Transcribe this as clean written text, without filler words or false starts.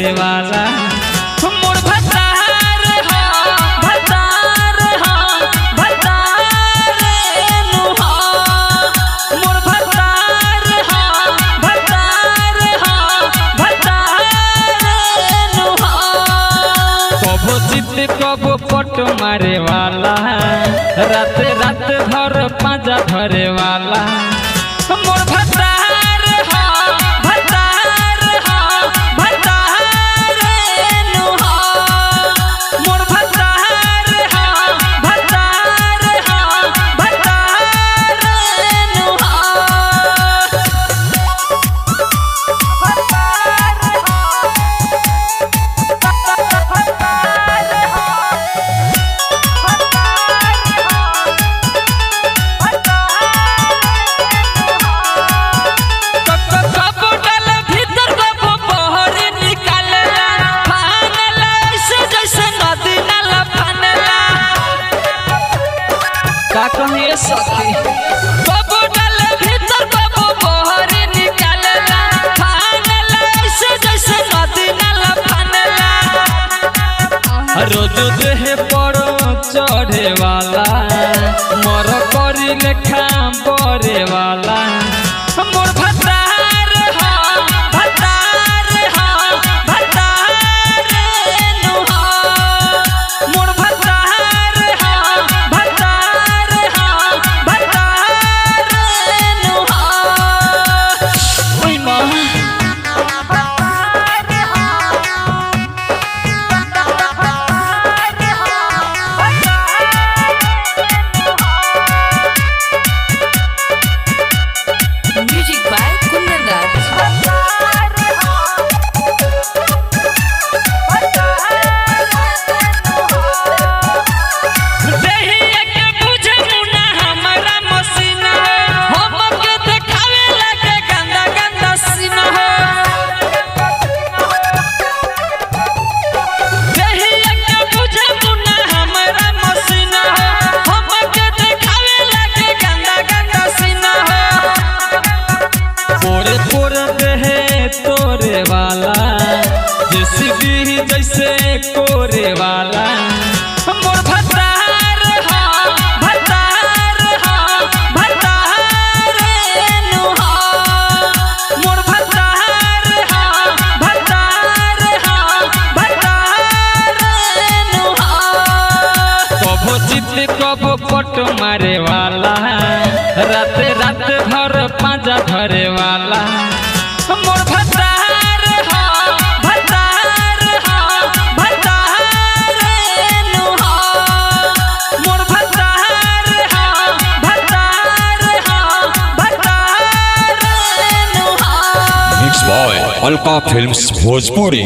मारे वाला मोर भतार हो भतार हो भतार नु हो मोर भतार हो भतार हो भतार नु हो कबो चित कबो पट मारे वाला रात रात भर पाजा धरे वाला मोर भतार हो भतार हो भतार नु हो मोर भतार हो भतार हो भतार नु हो का कहिए सखी बाबू डाले भीतर बाबू बहरी निकालेला फानेला ऐसे जैसे नदी नाला फानेला रोज देह पर चढ़े वाला मोर करी लेखा बरे वाला मोर भतार हो भतार हो भतार नु हो मोर भतार हो भतार हो भतार नु हो ओइ मां Music by Kundan Raj. तोरे वाला जेसीबी जैसे कोरे वाला मोर भतार हो भतार हो भतार नु हो मोर भतार हो भतार हो भतार नु हो कबो चित कबो पट मारे वाला रात रात भर पाजा धरे वाला मोर भतार हो भतार हो भतार नु हो मोर भतार हो भतार हो भतार नु हो mix boy Alka films Bhojpuri.